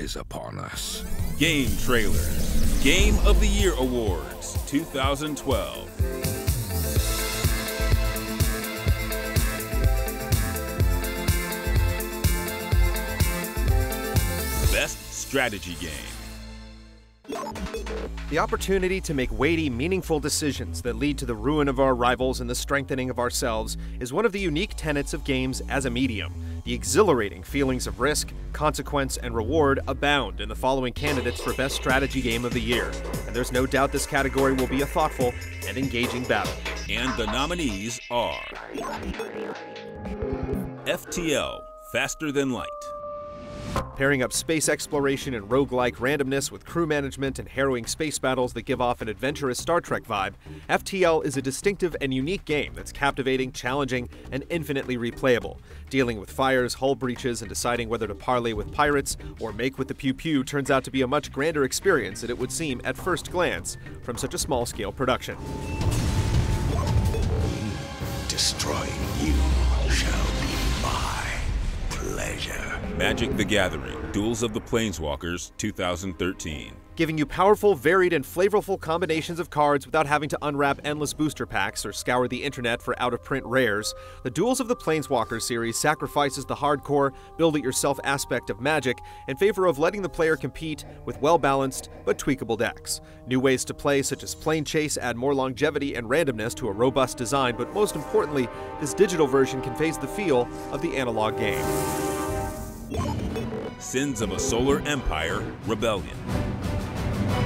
is upon us. GameTrailers Game of the Year Awards 2012. Best Strategy Game. The opportunity to make weighty, meaningful decisions that lead to the ruin of our rivals and the strengthening of ourselves is one of the unique tenets of games as a medium. The exhilarating feelings of risk, consequence, and reward abound in the following candidates for Best Strategy Game of the Year, and there's no doubt this category will be a thoughtful and engaging battle. And the nominees are FTL, Faster Than Light. Pairing up space exploration and roguelike randomness with crew management and harrowing space battles that give off an adventurous Star Trek vibe, FTL is a distinctive and unique game that's captivating, challenging, and infinitely replayable. Dealing with fires, hull breaches, and deciding whether to parley with pirates or make with the pew-pew turns out to be a much grander experience than it would seem at first glance from such a small-scale production. Destroying you shall be my pleasure. Magic the Gathering Duels of the Planeswalkers 2013. Giving you powerful, varied, and flavorful combinations of cards without having to unwrap endless booster packs or scour the internet for out-of-print rares, the Duels of the Planeswalkers series sacrifices the hardcore, build-it-yourself aspect of Magic in favor of letting the player compete with well-balanced but tweakable decks. New ways to play, such as Plane Chase, add more longevity and randomness to a robust design, but most importantly, this digital version conveys the feel of the analog game. Sins of a Solar Empire Rebellion.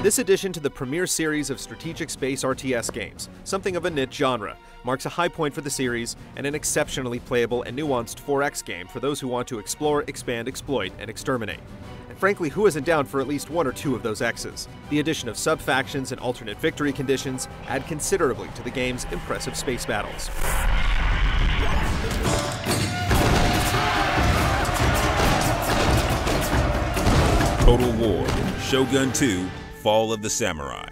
This addition to the premier series of strategic space RTS games, something of a niche genre, marks a high point for the series and an exceptionally playable and nuanced 4X game for those who want to explore, expand, exploit, and exterminate. And frankly, who isn't down for at least one or two of those X's? The addition of sub-factions and alternate victory conditions add considerably to the game's impressive space battles. Total War Shogun 2 Fall of the Samurai.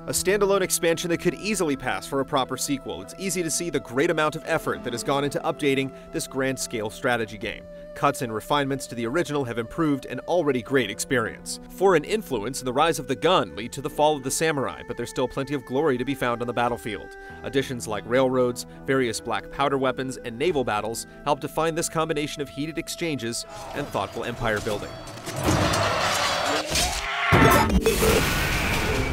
A standalone expansion that could easily pass for a proper sequel. It's easy to see the great amount of effort that has gone into updating this grand-scale strategy game. Cuts and refinements to the original have improved an already great experience. Foreign influence and the rise of the gun lead to the fall of the samurai, but there's still plenty of glory to be found on the battlefield. Additions like railroads, various black powder weapons, and naval battles help define this combination of heated exchanges and thoughtful empire building.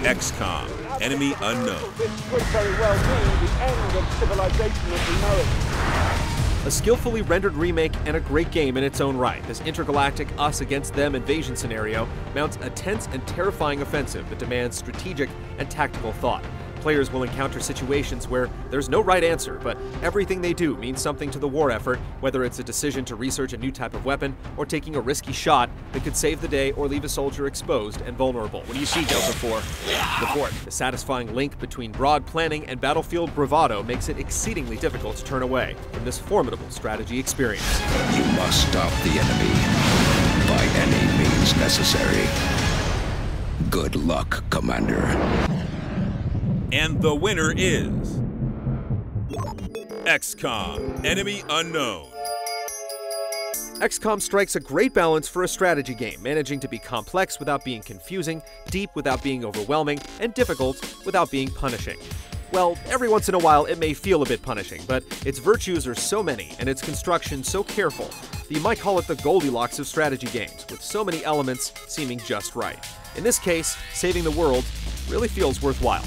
XCOM Enemy Unknown. This could very well be the end of civilization as we know it. A skillfully rendered remake and a great game in its own right, this intergalactic us-against-them invasion scenario mounts a tense and terrifying offensive that demands strategic and tactical thought. Players will encounter situations where there's no right answer, but everything they do means something to the war effort, whether it's a decision to research a new type of weapon or taking a risky shot that could save the day or leave a soldier exposed and vulnerable. What do you see, Delta 4? Report. The satisfying link between broad planning and battlefield bravado makes it exceedingly difficult to turn away from this formidable strategy experience. You must stop the enemy by any means necessary. Good luck, Commander. And the winner is XCOM Enemy Unknown. XCOM strikes a great balance for a strategy game, managing to be complex without being confusing, deep without being overwhelming, and difficult without being punishing. Well, every once in a while it may feel a bit punishing, but its virtues are so many and its construction so careful that you might call it the Goldilocks of strategy games, with so many elements seeming just right. In this case, saving the world really feels worthwhile.